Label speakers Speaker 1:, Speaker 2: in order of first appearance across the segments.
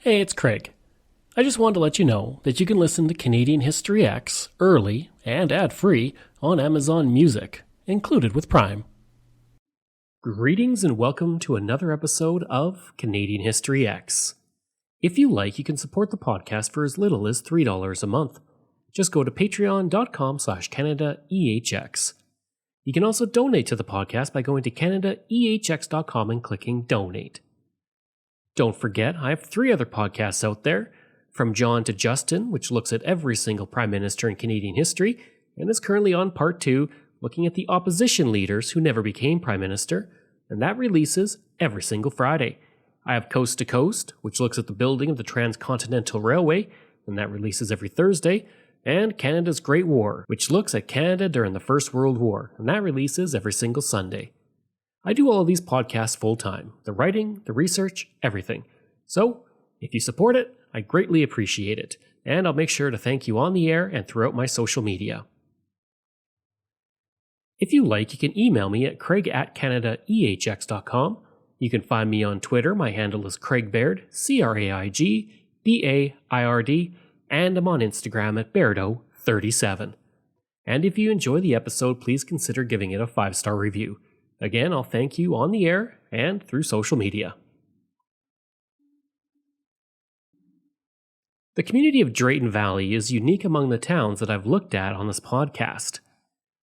Speaker 1: Hey, it's Craig. I just wanted to let you know that you can listen to Canadian History X early and ad-free on Amazon Music, included with Prime. Greetings and welcome to another episode of Canadian History X. If you like, you can support the podcast for as little as $3 a month. Just go to patreon.com/CanadaEHX. You can also donate to the podcast by going to CanadaEHX.com and clicking Donate. Don't forget, I have 3 other podcasts out there, From John to Justin, which looks at every single Prime Minister in Canadian history, and is currently on Part 2, looking at the opposition leaders who never became Prime Minister, and that releases every single Friday. I have Coast to Coast, which looks at the building of the Transcontinental Railway, and that releases every Thursday, and Canada's Great War, which looks at Canada during the First World War, and that releases every single Sunday. I do all of these podcasts full-time, the writing, the research, everything. So, if you support it, I greatly appreciate it, and I'll make sure to thank you on the air and throughout my social media. If you like, you can email me at craig@canadaehx.com. You can find me on Twitter. My handle is Craig Baird, CraigBaird, and I'm on Instagram at Bairdo37. And if you enjoy the episode, please consider giving it a 5-star review. Again, I'll thank you on the air and through social media. The community of Drayton Valley is unique among the towns that I've looked at on this podcast.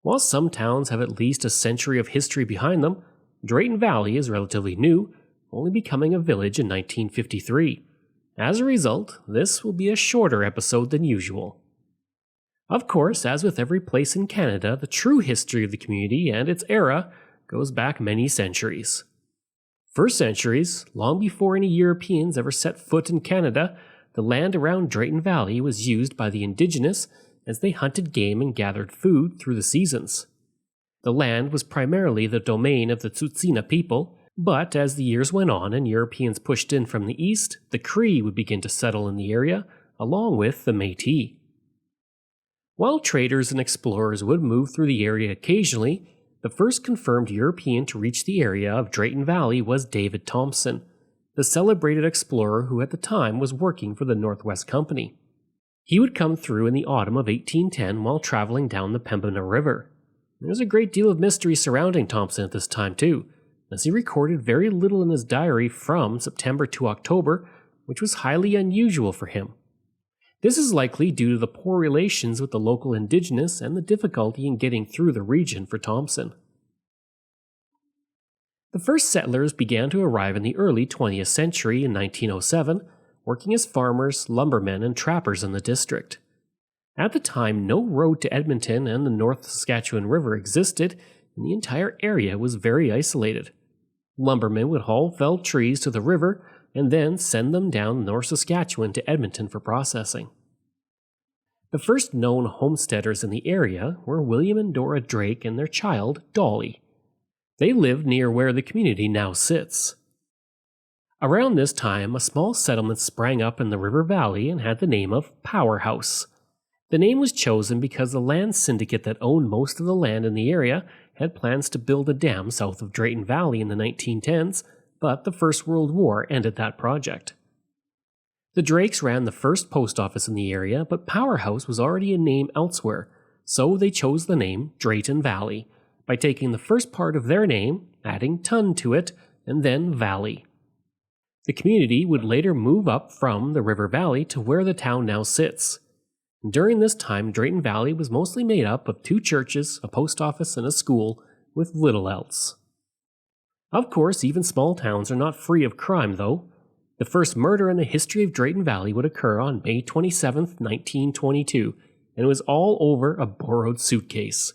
Speaker 1: While some towns have at least a century of history behind them, Drayton Valley is relatively new, only becoming a village in 1953. As a result, this will be a shorter episode than usual. Of course, as with every place in Canada, the true history of the community and its era goes back many centuries. For centuries, long before any Europeans ever set foot in Canada, the land around Drayton Valley was used by the Indigenous as they hunted game and gathered food through the seasons. The land was primarily the domain of the Tsuut'ina people, but as the years went on and Europeans pushed in from the east, the Cree would begin to settle in the area, along with the Métis. While traders and explorers would move through the area occasionally, the first confirmed European to reach the area of Drayton Valley was David Thompson, the celebrated explorer who at the time was working for the Northwest Company. He would come through in the autumn of 1810 while traveling down the Pembina River. There was a great deal of mystery surrounding Thompson at this time too, as he recorded very little in his diary from September to October, which was highly unusual for him. This is likely due to the poor relations with the local Indigenous and the difficulty in getting through the region for Thompson. The first settlers began to arrive in the early 20th century in 1907, working as farmers, lumbermen, and trappers in the district. At the time, no road to Edmonton and the North Saskatchewan River existed, and the entire area was very isolated. Lumbermen would haul felled trees to the river and then send them down North Saskatchewan to Edmonton for processing. The first known homesteaders in the area were William and Dora Drake and their child, Dolly. They lived near where the community now sits. Around this time, a small settlement sprang up in the river valley and had the name of Powerhouse. The name was chosen because the land syndicate that owned most of the land in the area had plans to build a dam south of Drayton Valley in the 1910s, but the First World War ended that project. The Drakes ran the first post office in the area, but Powerhouse was already a name elsewhere, so they chose the name Drayton Valley, by taking the first part of their name, adding ton to it, and then valley. The community would later move up from the river valley to where the town now sits. During this time, Drayton Valley was mostly made up of 2 churches, a post office, and a school, with little else. Of course, even small towns are not free of crime, though. The first murder in the history of Drayton Valley would occur on May 27, 1922, and it was all over a borrowed suitcase.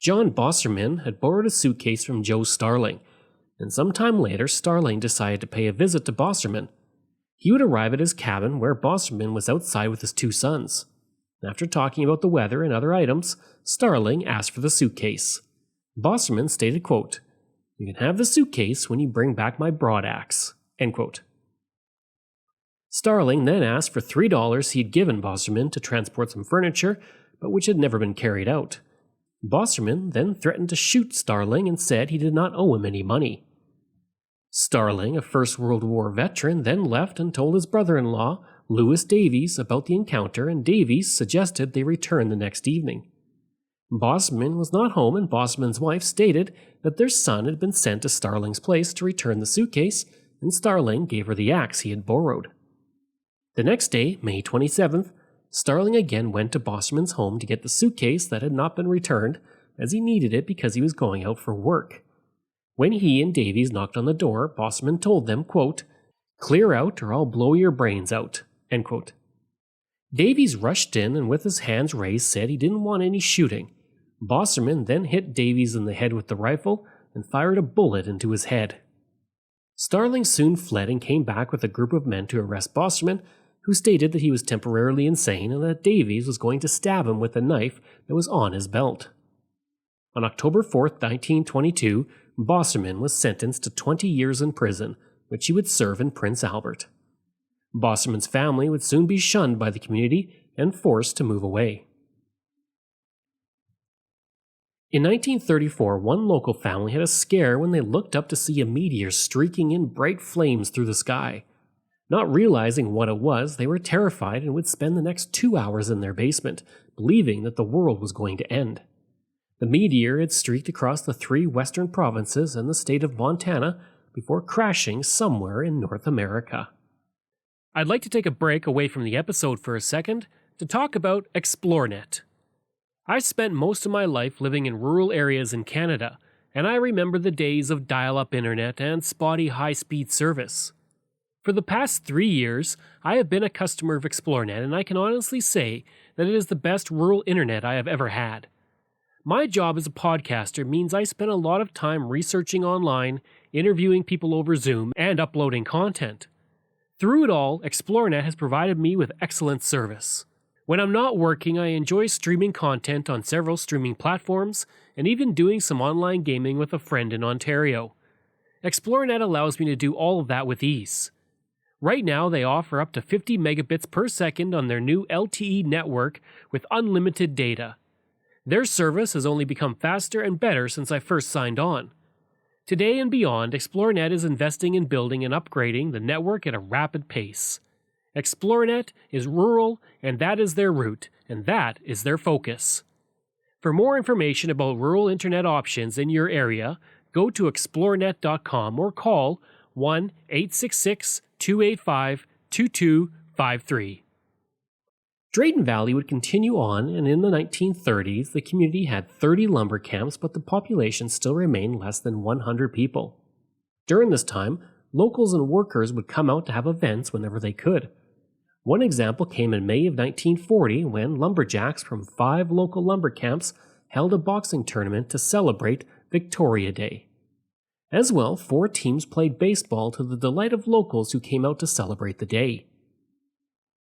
Speaker 1: John Bosserman had borrowed a suitcase from Joe Starling, and sometime later Starling decided to pay a visit to Bosserman. He would arrive at his cabin where Bosserman was outside with his 2 sons. After talking about the weather and other items, Starling asked for the suitcase. Bosserman stated, quote, "You can have the suitcase when you bring back my broadaxe," end quote. Starling then asked for $3 he had given Bosserman to transport some furniture, but which had never been carried out. Bosserman then threatened to shoot Starling and said he did not owe him any money. Starling, a First World War veteran, then left and told his brother-in-law, Lewis Davies, about the encounter, and Davies suggested they return the next evening. Bosman was not home, and Bosman's wife stated that their son had been sent to Starling's place to return the suitcase, and Starling gave her the axe he had borrowed. The next day, May 27th, Starling again went to Bosman's home to get the suitcase that had not been returned, as he needed it because he was going out for work. When he and Davies knocked on the door, Bosman told them, quote, "Clear out or I'll blow your brains out," end quote. Davies rushed in and with his hands raised said he didn't want any shooting. Bosman then hit Davies in the head with the rifle and fired a bullet into his head. Starling soon fled and came back with a group of men to arrest Bosman, who stated that he was temporarily insane and that Davies was going to stab him with a knife that was on his belt. On October 4, 1922, Bosman was sentenced to 20 years in prison, which he would serve in Prince Albert. Bosman's family would soon be shunned by the community and forced to move away. In 1934, one local family had a scare when they looked up to see a meteor streaking in bright flames through the sky. Not realizing what it was, they were terrified and would spend the next 2 hours in their basement, believing that the world was going to end. The meteor had streaked across the 3 western provinces and the state of Montana before crashing somewhere in North America. I'd like to take a break away from the episode for a second to talk about ExploreNet. I spent most of my life living in rural areas in Canada, and I remember the days of dial-up internet and spotty high-speed service. For the past 3 years, I have been a customer of ExploreNet, and I can honestly say that it is the best rural internet I have ever had. My job as a podcaster means I spend a lot of time researching online, interviewing people over Zoom, and uploading content. Through it all, ExploreNet has provided me with excellent service. When I'm not working, I enjoy streaming content on several streaming platforms, and even doing some online gaming with a friend in Ontario. ExploreNet allows me to do all of that with ease. Right now, they offer up to 50 megabits per second on their new LTE network with unlimited data. Their service has only become faster and better since I first signed on. Today and beyond, ExploreNet is investing in building and upgrading the network at a rapid pace. ExploreNet is rural, and that is their route, and that is their focus. For more information about rural internet options in your area, go to explorenet.com or call 1-866-285-2253. Drayton Valley would continue on, and in the 1930s, the community had 30 lumber camps, but the population still remained less than 100 people. During this time, locals and workers would come out to have events whenever they could. One example came in May of 1940 when lumberjacks from 5 local lumber camps held a boxing tournament to celebrate Victoria Day. As well, 4 teams played baseball to the delight of locals who came out to celebrate the day.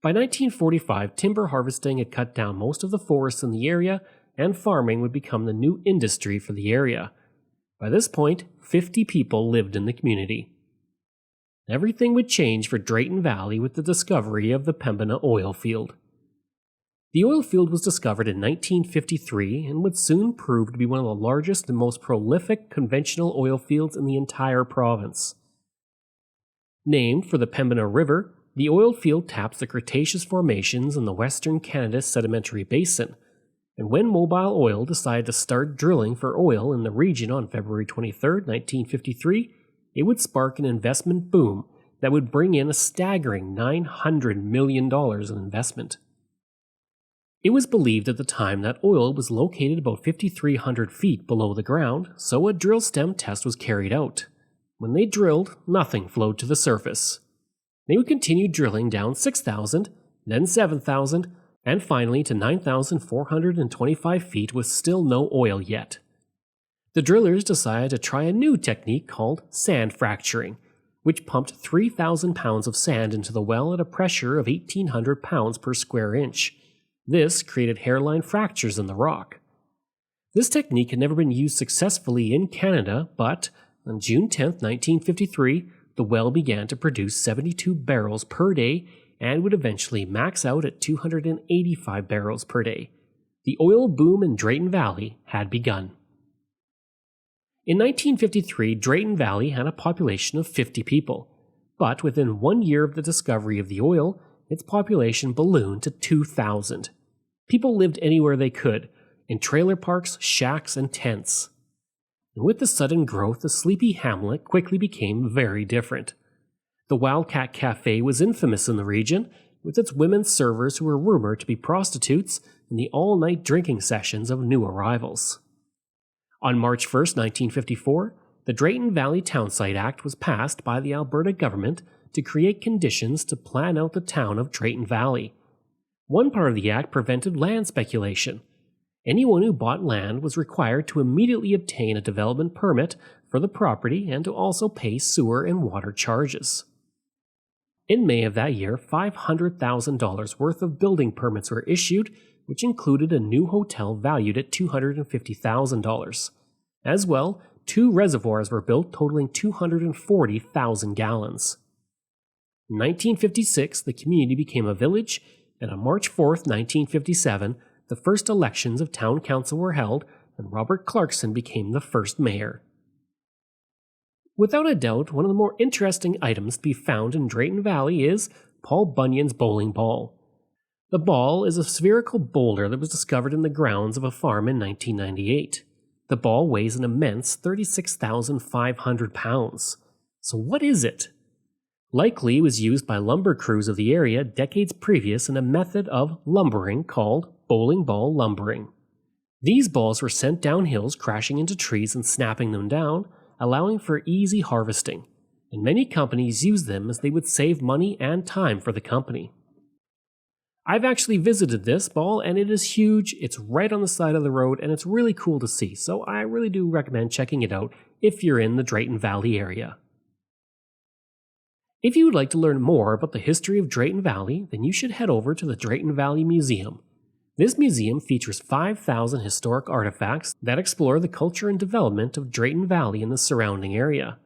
Speaker 1: By 1945, timber harvesting had cut down most of the forests in the area, and farming would become the new industry for the area. By this point, 50 people lived in the community. Everything would change for Drayton Valley with the discovery of the Pembina oil field. The oil field was discovered in 1953 and would soon prove to be one of the largest and most prolific conventional oil fields in the entire province. Named for the Pembina River, the oil field taps the Cretaceous formations in the Western Canada Sedimentary Basin, and when Mobile Oil decided to start drilling for oil in the region on February 23, 1953, it would spark an investment boom that would bring in a staggering $900 million in investment. It was believed at the time that oil was located about 5,300 feet below the ground, so a drill stem test was carried out. When they drilled, nothing flowed to the surface. They would continue drilling down 6,000, then 7,000, and finally to 9,425 feet with still no oil yet. The drillers decided to try a new technique called sand fracturing, which pumped 3,000 pounds of sand into the well at a pressure of 1,800 pounds per square inch. This created hairline fractures in the rock. This technique had never been used successfully in Canada, but on June 10, 1953, the well began to produce 72 barrels per day and would eventually max out at 285 barrels per day. The oil boom in Drayton Valley had begun. In 1953, Drayton Valley had a population of 50 people, but within 1 year of the discovery of the oil, its population ballooned to 2,000. People lived anywhere they could, in trailer parks, shacks, and tents. And with the sudden growth, the sleepy hamlet quickly became very different. The Wildcat Cafe was infamous in the region, with its women servers who were rumored to be prostitutes in the all-night drinking sessions of new arrivals. On March 1, 1954, the Drayton Valley Townsite Act was passed by the Alberta government to create conditions to plan out the town of Drayton Valley. One part of the act prevented land speculation. Anyone who bought land was required to immediately obtain a development permit for the property and to also pay sewer and water charges. In May of that year, $500,000 worth of building permits were issued, which included a new hotel valued at $250,000. As well, 2 reservoirs were built totaling 240,000 gallons. In 1956, the community became a village, and on March 4, 1957, the first elections of town council were held, and Robert Clarkson became the first mayor. Without a doubt, one of the more interesting items to be found in Drayton Valley is Paul Bunyan's bowling ball. The ball is a spherical boulder that was discovered in the grounds of a farm in 1998. The ball weighs an immense 36,500 pounds. So what is it? Likely it was used by lumber crews of the area decades previous in a method of lumbering called bowling ball lumbering. These balls were sent down hills, crashing into trees and snapping them down, allowing for easy harvesting, and many companies used them as they would save money and time for the company. I've actually visited this ball and it is huge, it's right on the side of the road and it's really cool to see, so I really do recommend checking it out if you're in the Drayton Valley area. If you would like to learn more about the history of Drayton Valley, then you should head over to the Drayton Valley Museum. This museum features 5,000 historic artifacts that explore the culture and development of Drayton Valley and the surrounding area.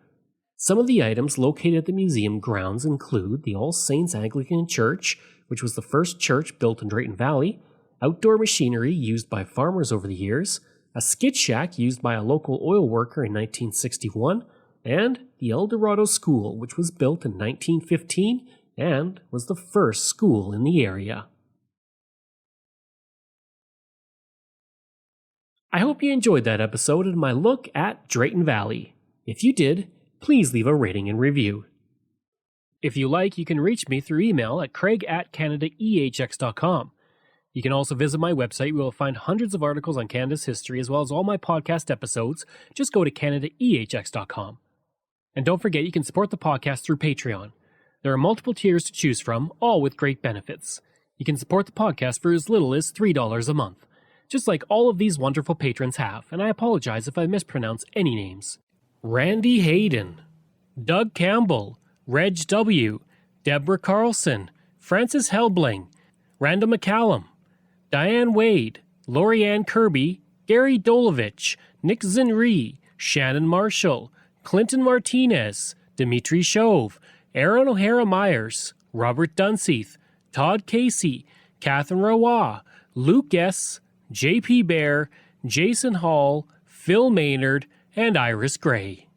Speaker 1: Some of the items located at the museum grounds include the All Saints Anglican Church, which was the first church built in Drayton Valley, outdoor machinery used by farmers over the years, a skid shack used by a local oil worker in 1961, and the El Dorado School, which was built in 1915 and was the first school in the area. I hope you enjoyed that episode and my look at Drayton Valley. If you did, please leave a rating and review. If you like, you can reach me through email at craig@canadaehx.com. You can also visit my website where you'll find hundreds of articles on Canada's history as well as all my podcast episodes. Just go to canadaehx.com. And don't forget, you can support the podcast through Patreon. There are multiple tiers to choose from, all with great benefits. You can support the podcast for as little as $3 a month, just like all of these wonderful patrons have, and I apologize if I mispronounce any names. Randy Hayden, Doug Campbell, Reg W., Deborah Carlson, Francis Helbling, Randall McCallum, Diane Wade, Lorianne Kirby, Gary Dolovich, Nick Zinri, Shannon Marshall, Clinton Martinez, Dimitri Shove, Aaron O'Hara Myers, Robert Dunseith, Todd Casey, Catherine Roy, Luke S., J.P. Bear, Jason Hall, Phil Maynard, and Iris Gray.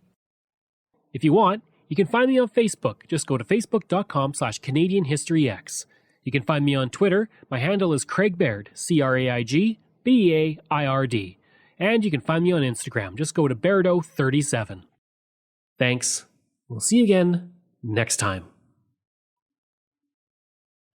Speaker 1: If you want, you can find me on Facebook. Just go to facebook.com/CanadianHistoryX. You can find me on Twitter. My handle is Craig Baird, CraigBeard. And you can find me on Instagram. Just go to Bairdo37. Thanks. We'll see you again next time.